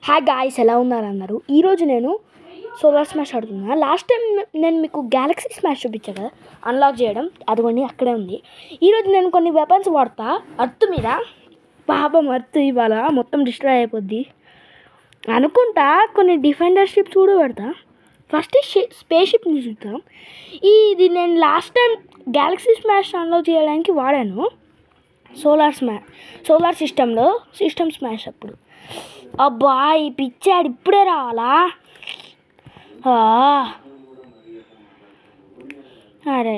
Hi guys, ఎలా ఉన్నారు అందరూ? ఈరోజు నేను సోలార్ స్మాష్ ఆడుతున్నా. లాస్ట్ టైం నేను మీకు గ్యాలక్సీ స్మాష్ చూపించా కదా, అన్లాక్ చేయడం. అదిగోండి అక్కడే ఉంది. ఈరోజు నేను కొన్ని వెపన్స్ వాడతా అర్త్ మీద. పాపం అర్త్ ఇవాళ మొత్తం డిస్ట్రాయ్ అయిపోద్ది అనుకుంటా. కొన్ని డిఫెండర్ షిప్స్ కూడా పెడతా. ఫస్ట్ స్పేస్ షిప్ని చూద్దాం. ఇది నేను last time Galaxy smash unlock చేయడానికి వాడాను. సోలార్ సిస్టమ్ స్మాష్ అప్పుడు. అబ్బా, ఈ పిచ్చాడు ఇప్పుడే రావాలా? అరే,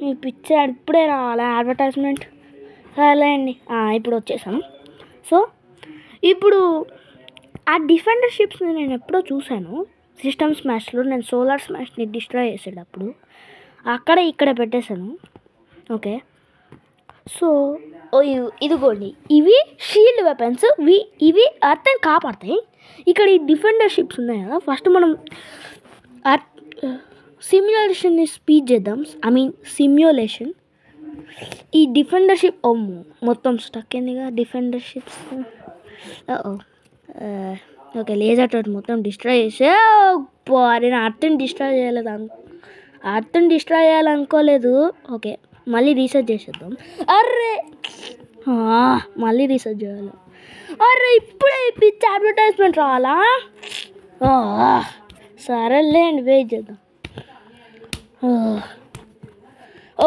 ఈ పిచ్చాడు ఇప్పుడే రావాలా? అడ్వర్టైజ్మెంట్ సరే అండి, ఇప్పుడు వచ్చేసాం. సో ఇప్పుడు ఆ డిఫెండర్ షిప్స్ని నేను ఎప్పుడో చూశాను సిస్టమ్ స్మాష్లో. నేను సోలార్ స్మాష్ని డిస్ట్రాయ్ చేసేటప్పుడు అక్కడ ఇక్కడ పెట్టేశాను. ఓకే, సో ఇదిగోండి, ఇవి షీల్డ్ వెపన్స్. ఇవి అర్థం కాపాడతాయి. ఇక్కడ ఈ డిఫెండర్ షిప్స్ ఉన్నాయి కదా, ఫస్ట్ మనం సిమ్యులేషన్ని స్పీడ్ చేద్దాం. సిమ్యులేషన్. ఈ డిఫెండర్ షిప్ మొత్తం స్టక్ అయిందిగా. డిఫెండర్ షిప్స్ ఓకే, లేజర్ తోటి మొత్తం డిస్ట్రాయ్ చేసే. నేను అర్థం డిస్ట్రాయ్ చేయాలనుకోలేదు. ఓకే, మళ్ళీ రీసెర్చ్ చేసేద్దాం. అర్రే, మళ్ళీ రీసెర్చ్ చేయాలి. అర్రే, ఇప్పుడే పిచ్చి అడ్వర్టైజ్మెంట్ రావాలా? సరేలే అండి, వెయిట్ చేద్దాం.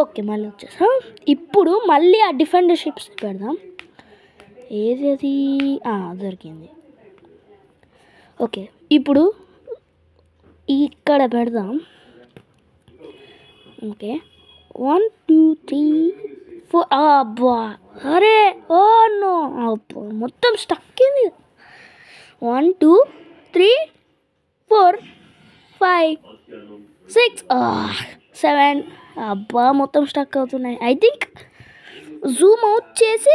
ఓకే, మళ్ళీ వచ్చేసాం. ఇప్పుడు మళ్ళీ ఆ డిఫెండర్ షిప్స్ పెడదాం. ఏది అది? దొరికింది. ఓకే, ఇప్పుడు ఇక్కడ పెడదాం. ఓకే, 1 2 3 4. అబ్బా, అరే, నో, అబ్బా, మొత్తం స్టక్ అయింది. 1 2 3 4 5 6 7. అబ్బా, మొత్తం స్టక్ అవుతున్నాయి. ఐ థింక్ జూమ్ అవుట్ చేసి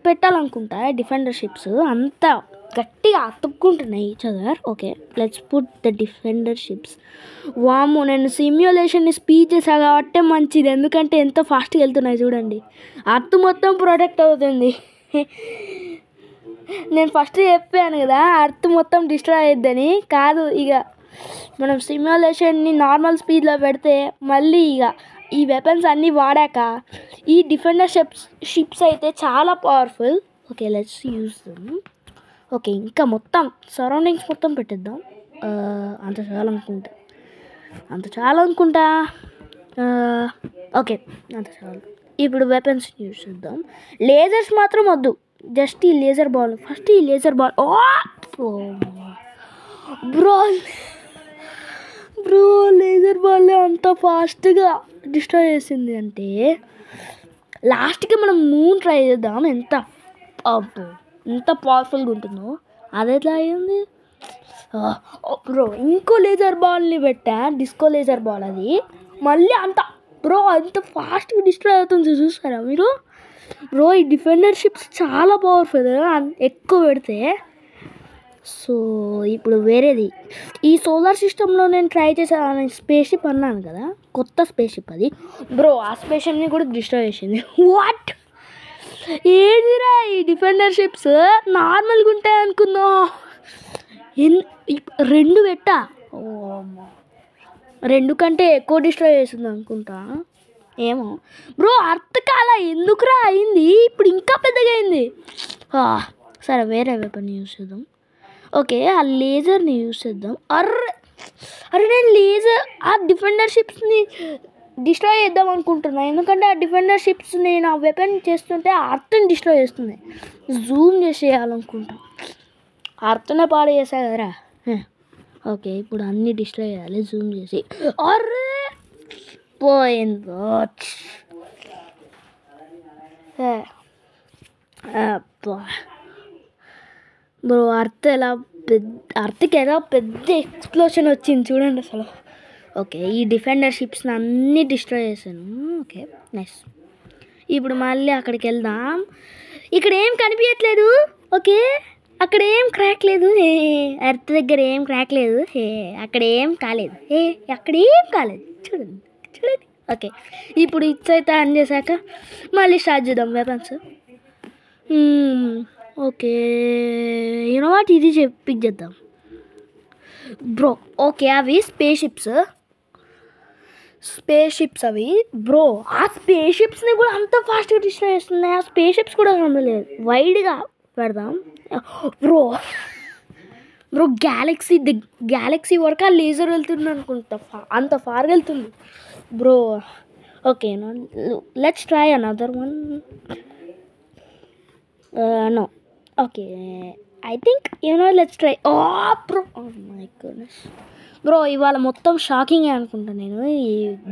పెట్టాలనుకుంటా. డిఫెండర్ షిప్స్ అంతా గట్టిగా అతుక్కుంటున్నాయి each other. Okay, let's put the defender ships. వామ్మో, నేను సిమ్యులేషన్ని స్పీడ్ చేసా కాబట్టి మంచిది, ఎందుకంటే ఎంతో ఫాస్ట్గా వెళ్తున్నాయి చూడండి. అర్త్ మొత్తం ప్రొటెక్ట్ అవుతుంది. నేను ఫస్ట్ చెప్పాను కదా అర్త్ మొత్తం డిస్ట్రాయ్ అయిద్దని. కాదు, ఇక మనం సిమ్యులేషన్ని నార్మల్ స్పీడ్లో పెడితే మళ్ళీ ఇక ఈ వెపన్స్ అన్నీ వాడాక ఈ డిఫెండర్ షిప్స్ అయితే చాలా powerful. Okay, let's use them. Okay, ఇంకా మొత్తం సరౌండింగ్స్ మొత్తం పెట్టేద్దాం. అంత చాలు అనుకుంటా. ఓకే, అంత చాలు. ఇప్పుడు వెపన్స్ యూజ్ చేద్దాం. లేజర్స్ మాత్రం వద్దు, జస్ట్ ఈ లేజర్ బాల్. ఫస్ట్ ఈ laser ball. Bro, laser ball అంత ఫాస్ట్గా డిస్ట్రాయ్ చేసింది అంటే లాస్ట్కి మనం మూన్ ట్రై చేద్దాం. ఎంత పవర్ఫుల్గా ఉంటుందో. అది ఎట్లా అయ్యింది బ్రో? ఇంకో లేజర్ బాల్ని పెట్టా, డిస్కో లేజర్ బాల్. అది మళ్ళీ అంత ఫాస్ట్గా డిస్ట్రాయ్ అవుతుంది, చూస్తారా మీరు? బ్రో, ఈ డిఫెండర్ షిప్స్ చాలా పవర్ఫుల్ ఎక్కువ పెడితే. సో ఇప్పుడు వేరేది, ఈ సోలార్ సిస్టంలో నేను ట్రై చేసే స్పేస్ షిప్ అన్నాను కదా, కొత్త స్పేస్ షిప్ అది. బ్రో, ఆ స్పేస్ షిప్ని కూడా డిస్ట్రాయ్ చేసింది. వాట్? ఏదిరా ఈ డిఫెండర్ షిప్స్? నార్మల్గా ఉంటాయి అనుకున్నా. 2 పెట్టా. 2 కంటే ఎక్కువ డిస్ట్రాయ్ చేసింది అనుకుంటా. ఏమో బ్రో, అర్త్ కాల ఎందుకురా అయింది? ఇప్పుడు ఇంకా పెద్దగా అయింది. సరే, వేరే వెపన్ యూజ్ చేద్దాం. ఓకే, ఆ లేజర్ని యూజ్ చేద్దాం. అరే, నేను ఆ డిఫెండర్ షిప్స్ని డిస్ట్రాయ్ చేద్దాం అనుకుంటున్నా, ఎందుకంటే ఆ డిఫెండర్ షిప్స్ నేను ఆ వెపన్ చేస్తుంటే అర్థని డిస్ట్రాయ్ చేస్తుంది. జూమ్ చేసేయాలనుకుంటా. అర్థనే పాడు చేసా కదరా. ఓకే, ఇప్పుడు అన్నీ డిస్ట్రాయ్ చేయాలి జూమ్ చేసి. అర్రే, పోయిందో. బ్రో, అర్త్కి ఎలా పెద్ద ఎక్స్ప్లోషన్ వచ్చింది చూడండి అసలు. ఓకే, ఈ డిఫెండర్ షిప్స్ని అన్నీ డిస్ట్రాయ్ చేశాను. Okay, nice. ఇప్పుడు మళ్ళీ అక్కడికి వెళ్దాం. ఇక్కడ ఏం కనిపించట్లేదు. ఓకే, అక్కడ ఏం క్రాక్ లేదు. అర్త్ దగ్గర ఏం క్రాక్ లేదు. అక్కడ ఏం కాలేదు. చూడండి. ఓకే, ఇప్పుడు ఇట్స్ అయితే ఆన్ చేశాక మళ్ళీ స్టార్ట్ చేద్దాం వెపన్స్. ఓకే యూనో వాట్ ఇది పిక్ చేద్దాం బ్రో. ఓకే అవి స్పేస్ షిప్స్ అవి బ్రో. ఆ స్పేస్ షిప్స్ని కూడా అంత ఫాస్ట్గా డిస్ట్రాయ్ చేస్తున్నాయి. ఆ స్పేస్ షిప్స్ కూడా కనబడలేదు. వైడ్గా పెడదాం బ్రో. గ్యాలక్సీ వరకు ఆ లేజర్ వెళ్తుంది అనుకుంటా. అంత ఫార్గా వెళ్తుంది bro. Okay let's try another one. No okay I think let's try. Bro my goodness bro ఇవాళ మొత్తం షాకింగే అనుకుంటా నేను ఈ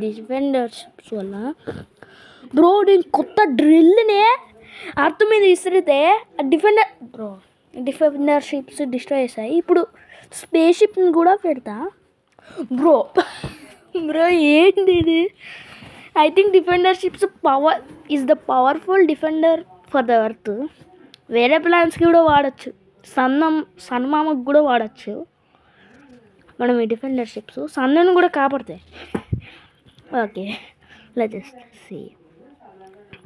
డిఫెండర్షిప్స్ వల్ల. బ్రో నేను కొత్త డ్రిల్నే అర్థం మీద విసిరితే డిఫెండర్షిప్స్ డిస్ట్రాయ్ చేస్తాయి. ఇప్పుడు స్పేస్ షిప్ని కూడా పెడతా బ్రో. ఏంటి ఇది? I think defender ships power is the powerful defender for the earth. వేరే ప్లాన్స్కి కూడా వాడచ్చు. సన్మామకు కూడా వాడచ్చు మనం ఈ డిఫెండర్షిప్స్. సన్నను కూడా కాపాడతాయి. Okay let's see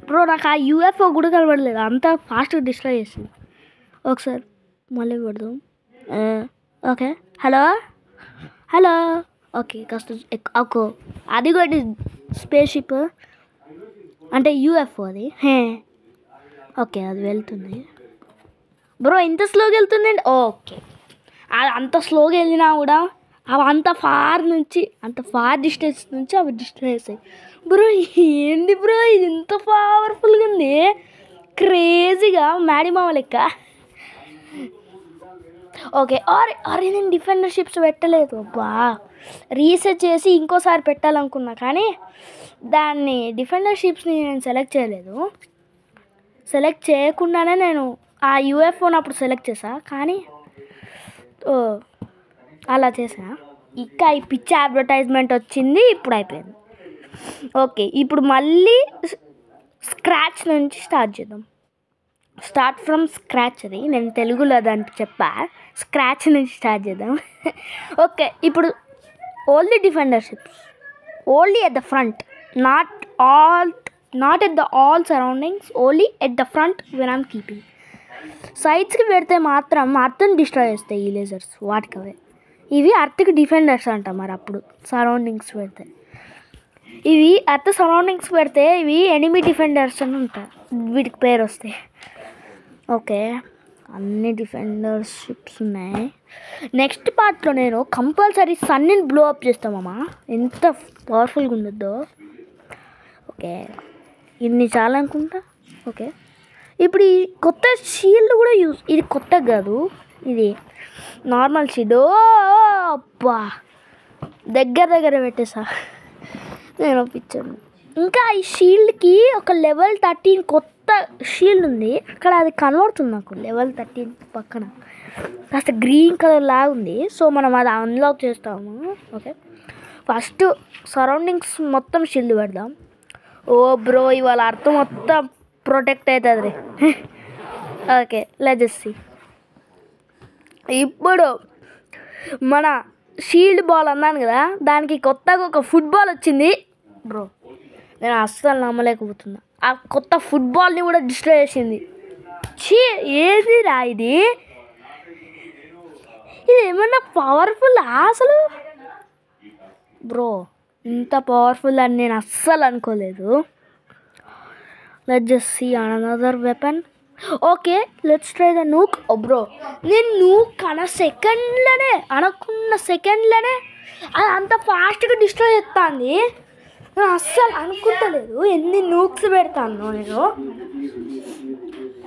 bro. నాకు ఆ యూఎఫ్ఓ కూడా కనబడలేదు. అంతా ఫాస్ట్గా డిస్ట్రాయ్ చేసింది. ఒకసారి మళ్ళీ పెడదాం. ఓకే హలో ఓకే కాస్త ఓకే అది కూడా స్పేస్ షిప్ అంటే యూఎఫ్ఓ అది. ఓకే అది వెళ్తుంది బ్రో. ఇంత స్లోగా వెళ్తుందండి. ఓకే అది అంత స్లోగా వెళ్ళినా కూడా అవి అంత ఫార్ డిస్టెన్స్ నుంచి అవి డిస్ట్రాయ్ చేస్తాయి బ్రో. ఏంది బ్రో ఇది ఇంత పవర్ఫుల్గా ఉంది, క్రేజీగా మ్యాడిమామ లెక్క. ఓకే అరే నేను డిఫెండర్షిప్స్ పెట్టలేదు. రీసెర్చ్ చేసి ఇంకోసారి పెట్టాలనుకున్నా కానీ దాన్ని డిఫెండర్షిప్స్ని నేను సెలెక్ట్ చేయలేదు. సెలెక్ట్ చేయకుండానే నేను ఆ యూఎఫ్ఓని అప్పుడు సెలెక్ట్ చేసా. కానీ అలా చేసా. ఇంకా ఈ పిచ్చి అడ్వర్టైజ్మెంట్ వచ్చింది. ఇప్పుడు అయిపోయింది. ఓకే ఇప్పుడు మళ్ళీ స్క్రాచ్ నుంచి స్టార్ట్ చేద్దాం. Start from scratch. అది నేను తెలుగులో దానికి చెప్పా. స్క్రాచ్ నుంచి స్టార్ట్ చేద్దాం. ఓకే ఇప్పుడు only defender ships, only at the front, not at the all surroundings, only at the front when I'm keeping. సైడ్స్కి పెడితే మాత్రం అర్థం డిస్ట్రాయ్ చేస్తాయి ఈ లేజర్స్. వాటికవే ఇవి అర్త్కి డిఫెండర్స్ అంట. మరి అప్పుడు సరౌండింగ్స్ పెడితే ఇవి అర్త్ సరౌండింగ్స్ పెడితే ఇవి ఎనిమీ డిఫెండర్స్ అని ఉంటాయి. వీటికి పేరు వస్తాయి. ఓకే అన్ని డిఫెండర్షిప్స్ ఉన్నాయి. నెక్స్ట్ పార్ట్లో నేను కంపల్సరీ సన్ని బ్లో అప్ చేస్తామమ్మా. ఎంత పవర్ఫుల్గా ఉండద్దో. ఓకే ఇన్ని చాలా అనుకుంటా. ఓకే ఇప్పుడు ఈ కొత్త షీల్డ్ కూడా ఇది కొత్త కాదు, ఇది నార్మల్ షీల్డ్. అబ్బా దగ్గర పెట్టేసా నేను పిక్చర్. ఇంకా ఈ షీల్డ్కి ఒక లెవెల్ 13 కొత్త షీల్డ్ ఉంది అక్కడ. అది కనబడుతుంది నాకు లెవెల్ 13 పక్కన కాస్త గ్రీన్ కలర్ లాగా ఉంది. సో మనం అది అన్లాక్ చేస్తాము. ఓకే ఫస్ట్ సరౌండింగ్స్ మొత్తం షీల్డ్ పెడదాం. బ్రో ఇవాళ అర్థం మొత్తం ప్రొటెక్ట్ అవుతుంది. Okay let's see. ఇప్పుడు మన షీల్డ్ బాల్ అన్నాను కదా, దానికి కొత్తగా ఒక ఫుట్బాల్ వచ్చింది బ్రో. నేను అస్సలు నమ్మలేకపోతున్నా. ఆ కొత్త ఫుట్బాల్ని కూడా డిస్ట్రాయ్ చేసింది. ఏదిరా ఇది ఏమన్నా పవర్ఫుల్ అసలు బ్రో? ఇంత పవర్ఫుల్ అని నేను అస్సలు అనుకోలేదు. Let's just see another weapon. Okay let's try the nuke. Bro నేను నూక్ అనుకున్న సెకండ్లోనే అది అంత ఫాస్ట్గా డిస్ట్రాయ్ చేస్తుంది. నేను అస్సలు అనుకుంటలేదు ఎన్ని నూక్స్ పెడతాను నేను.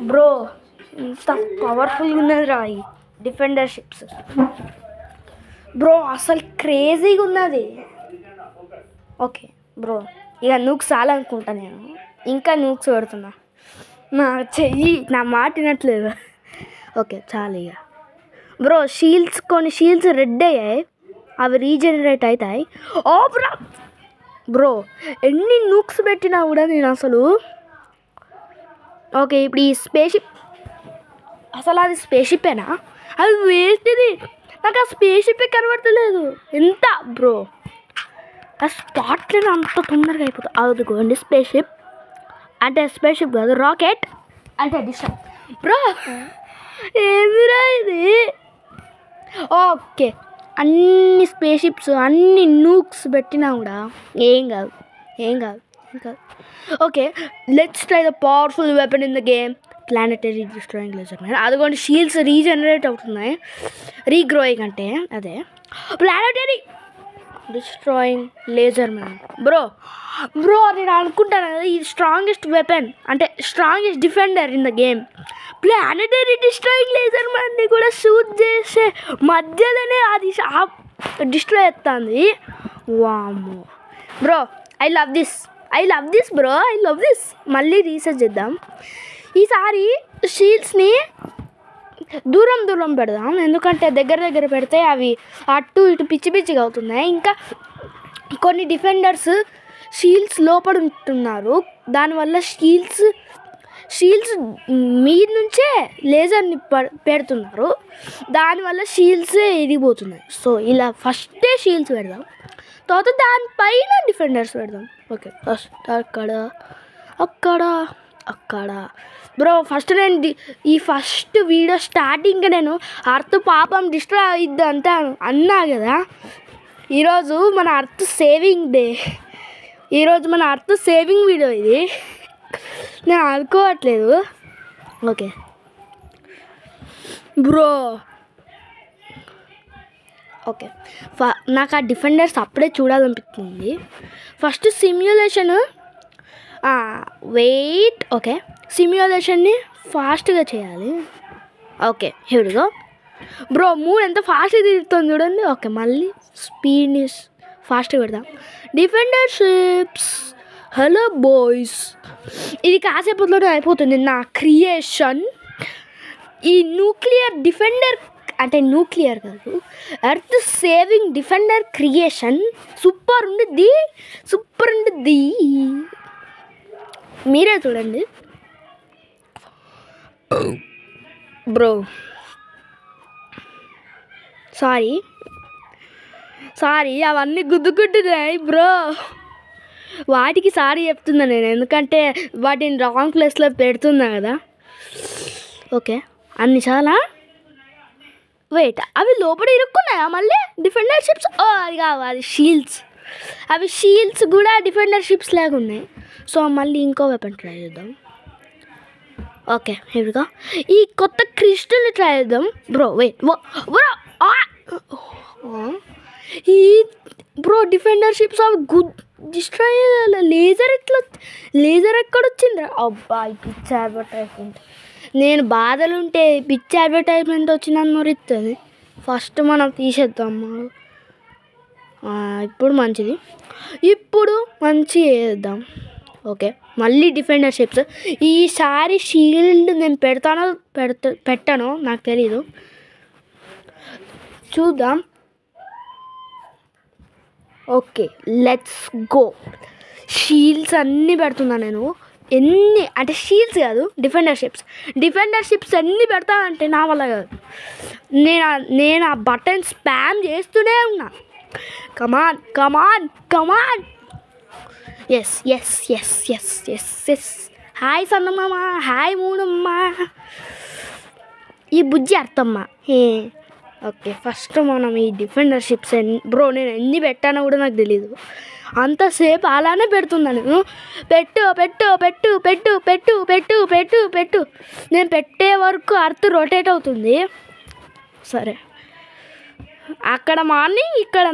బ్రో ఇంత పవర్ఫుల్గా ఉన్నది రా ఈ డిఫెండర్షిప్స్ బ్రో. అసలు క్రేజీగా ఉన్నది. ఓకే బ్రో ఇక నూక్స్ చాలా అనుకుంటా. నేను ఇంకా నూక్స్ పెడుతున్నా. నా మాట వినట్లేదు. ఓకే చాలు ఇక బ్రో. కొన్ని షీల్డ్స్ రెడ్ అయ్యాయి, అవి రీజనరేట్ అవుతాయి. బ్రో ఎన్ని నూక్స్ పెట్టినా కూడా నేను అసలు. ఓకే ఇప్పుడు ఈ స్పేషిప్ అసలు అది స్పేషిప్పేనా? అది వేస్ట్ది. నాకు ఆ స్పేషిప్పే కనబడతలేదు. ఎంత బ్రో ఆ స్పాట్లోనే అంత తొందరగా అయిపోతుంది. అదిగోండి స్పేషిప్. అంటే స్పేషిప్ కాదు, రాకెట్ అంటే డిస్టర్బ్ బ్రో. ఏందిరా ఇది? ఓకే, అన్ని స్పేస్ షిప్స్ అన్ని నూక్స్ పెట్టినా కూడా ఏం కాదు. Okay, let's try the powerful weapon in the game, planetary destroying laser man. అదిగోండి షీల్డ్స్ రీజనరేట్ అవుతున్నాయి, రీగ్రోయింగ్ అంటే అదే planetary destroying laser man. Bro నేను అనుకుంటాను కదా, ఇది స్ట్రాంగెస్ట్ వెపన్ అంటే strongest defender in the game. Planetary destroying laser మ్యాన్ని కూడా షూట్ చేసే మధ్యలోనే అది డిస్ట్రాయ్ చేస్తుంది. వామ్మో bro, I love this bro, మళ్ళీ రీసెర్చ్ చేద్దాం. ఈసారి షీల్డ్స్ని దూరం పెడదాం, ఎందుకంటే దగ్గర పెడితే అవి అటు ఇటు పిచ్చిగా అవుతున్నాయి. ఇంకా కొన్ని డిఫెండర్స్ షీల్డ్స్ లోపల ఉంటున్నారు, దానివల్ల షీల్డ్స్ మీద నుంచే లేజర్ని పెడుతున్నారు, దానివల్ల షీల్డ్స్ ఎదిగిపోతున్నాయి. సో ఇలా ఫస్టే షీల్డ్స్ పెడదాం, తర్వాత దానిపైన డిఫెండర్స్ పెడదాం. ఓకే, ఫస్ట్ అక్కడ బ్రో. ఫస్ట్ నేను ఈ ఫస్ట్ వీడియో స్టార్టింగ్గా నేను అర్త్ పాపం డిస్ట్రాయ్ అయిద్ది అంతా అన్నా కదా. ఈరోజు మన అర్త్ సేవింగ్ డే, ఈరోజు మన అర్త్ సేవింగ్ వీడియో ఇది, నేను అనుకోవట్లేదు. ఓకే బ్రో, ఓకే నాకు ఆ డిఫెండర్స్ అప్పుడే చూడాలనిపిస్తుంది. ఫస్ట్ సిమ్యులేషన్ వెయిట్, ఓకే సిమ్యులేషన్ని ఫాస్ట్గా చేయాలి. ఓకే హియర్గో బ్రో, మూడు ఎంత ఫాస్ట్గా తిరుగుతుంది చూడండి. ఓకే మళ్ళీ స్పీడ్ని ఫాస్ట్గా పెడదాం. డిఫెండర్షిప్స్, హలో బాయ్స్, ఇది కాసేపట్లోనే అయిపోతుంది నా క్రియేషన్. ఈ న్యూక్లియర్ డిఫెండర్ అంటే న్యూక్లియర్ కాదు, earth saving defender creation super ఉండిద్ది. మీరే చూడండి బ్రో. సారీ అవన్నీ గుద్దుకుంటున్నాయి బ్రో, వాటికి సారీ చెప్తున్నా నేను, ఎందుకంటే వాటిని రాంగ్ ప్లేస్లో పెడుతున్నా కదా. ఓకే అన్ని చాలా వెయిట్, అవి లోపల ఇరుక్కున్నాయా మళ్ళీ డిఫెండర్షిప్స్? అది కావు, అది షీల్డ్స్. అవి షీల్డ్స్ కూడా డిఫెండర్షిప్స్ లాగా ఉన్నాయి. సో మళ్ళీ ఇంకో వెపన్ ట్రై చేద్దాం. ఓకే ఇవిగా ఈ కొత్త క్రిస్టల్ ట్రై చేద్దాం బ్రో. వెయిట్ బ్రో, ఈ బ్రో డిఫెండర్షిప్స్ అవి డిస్ట్రాయ్ లేజర్ ఎక్కడొచ్చింది? అబ్బా ఈ పిచ్చి అడ్వర్టైజ్మెంట్, నేను బాధలుంటే పిచ్చి అడ్వర్టైజ్మెంట్ వచ్చిందని మరిస్తుంది. ఫస్ట్ మనం తీసేద్దాము. ఇప్పుడు మంచి చేద్దాం. ఓకే మళ్ళీ డిఫెండర్షిప్స్. ఈసారి షీల్డ్ నేను పెట్టానో నాకు తెలీదు, చూద్దాం. Okay let's go. షీల్డ్స్ అన్నీ పెడుతున్నా నేను, ఎన్ని అంటే షీల్డ్స్ కాదు డిఫెండర్షిప్స్ ఎన్ని పెడతానంటే నా వల్ల కాదు. నేను ఆ బటన్ స్పామ్ చేస్తూనే ఉన్నా. కమాన్. ఎస్. హాయ్ సన్నమ్మ, హాయ్ మూడమ్మ, ఈ బుజ్జి అర్థమ్మ. ఓకే ఫస్ట్ మనం ఈ డిఫెండర్షిప్స్ బ్రో నేను ఎన్ని పెట్టానో కూడా నాకు తెలీదు, అంతసేపు అలానే పెడుతున్నా నేను. పెట్టు నేను పెట్టే వరకు అర్త్ రొటేట్ అవుతుంది. సరే అక్కడ మార్నింగ్ ఇక్కడ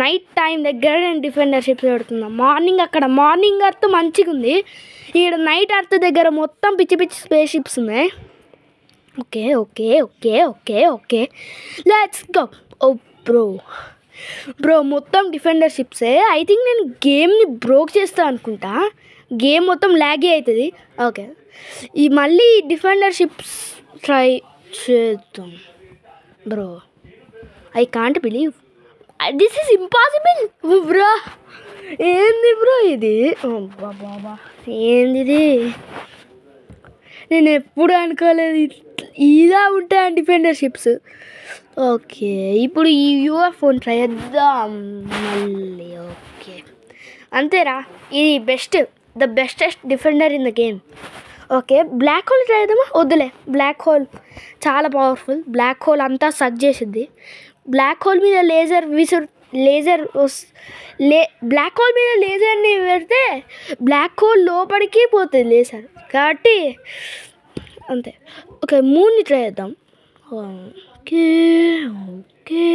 నైట్ టైం దగ్గర నేను డిఫెండర్షిప్స్ పెడుతున్నా. మార్నింగ్ అర్త్ మంచిగా ఉంది, ఇక్కడ నైట్ అర్త్ దగ్గర మొత్తం పిచ్చి స్పేస్ షిప్స్ ఉన్నాయి. Okay let's go. Oh bro మొత్తం డిఫెండర్షిప్సే. ఐ థింక్ నేను గేమ్ని బ్రోక్ చేస్తా అనుకుంటా, గేమ్ మొత్తం ల్యాగే అవుతుంది. ఓకే ఈ మళ్ళీ డిఫెండర్షిప్స్ ట్రై చేద్దాం bro. I can't believe this is impossible bro. ఏంది బ్రో ఇది? బాబా ఏంది, నేను ఎప్పుడు అనుకోలేదు ఇలా ఉంటాయని డిఫెండర్షిప్స్. ఓకే ఇప్పుడు ఈ యూఎఫ్ఓని ట్రై చేద్దాం మళ్ళీ. ఓకే అంతేరా, ఇది the bestest defender in the game. Okay, black hole try చేద్దామా? వద్దులే, బ్లాక్ హోల్ చాలా పవర్ఫుల్. బ్లాక్ హోల్ అంతా సక్ చేసిద్ది. బ్లాక్ హోల్ మీద బ్లాక్ హోల్ మీద లేజర్ని పెడితే బ్లాక్ హోల్ లోపలికి పోతుంది లేజర్ కాబట్టి అంతే. ఓకే, మూన్ని ట్రై చేద్దాం. ఓకే ఓకే,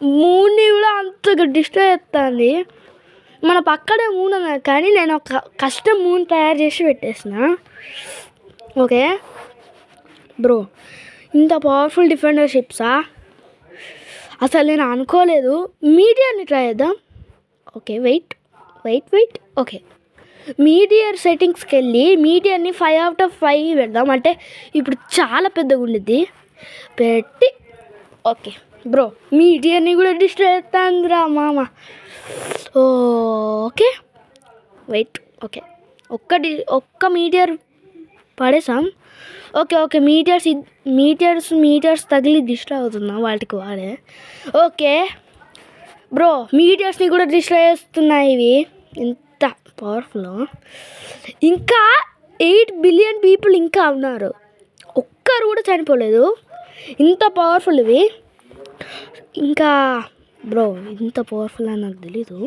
మూన్ని కూడా అంతగా డిస్ట్రాయ్ చేస్తుంది. మన పక్కనే మూన్ అన్నారు కానీ నేను ఒక కస్టమ్ మూన్ తయారు చేసి పెట్టేసిన. ఓకే బ్రో, ఇంత పవర్ఫుల్ డిఫెండర్ షిప్సా? అసలు నేను అనుకోలేదు. మీడియాని ట్రై చేద్దాం. Okay wait. ఓకే, మీడియర్ సెట్టింగ్స్కి వెళ్ళి మీడియాని 5/5 పెడదాం. అంటే ఇప్పుడు చాలా పెద్దగా ఉండిద్ది పెట్టి. ఓకే బ్రో, మీడియాని కూడా డిస్ట్రాయ్ చేస్తుందిరా మామ. Okay wait. ఓకే, ఒక్క మీడియర్ పడేసాం. ఓకే మీడియర్స్ తగిలి డిస్ట్రాయ్ అవుతున్నా వాటికి వాడే. ఓకే బ్రో, మీడియర్స్ని కూడా డిస్ట్రాయ్ చేస్తున్నాయి ఇవి. ఇంత పవర్ఫుల్. ఇంకా 8 బిలియన్ పీపుల్ ఇంకా ఉన్నారు, ఒక్కరు కూడా చనిపోలేదు. ఇంత పవర్ఫుల్ ఇవి. ఇంకా బ్రో ఇంత పవర్ఫుల్ అని నాకు తెలీదు.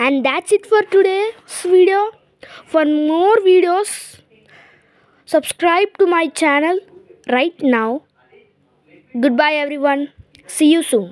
And that's it for today's video. For more videos subscribe to my channel right now. Goodbye everyone. See you soon.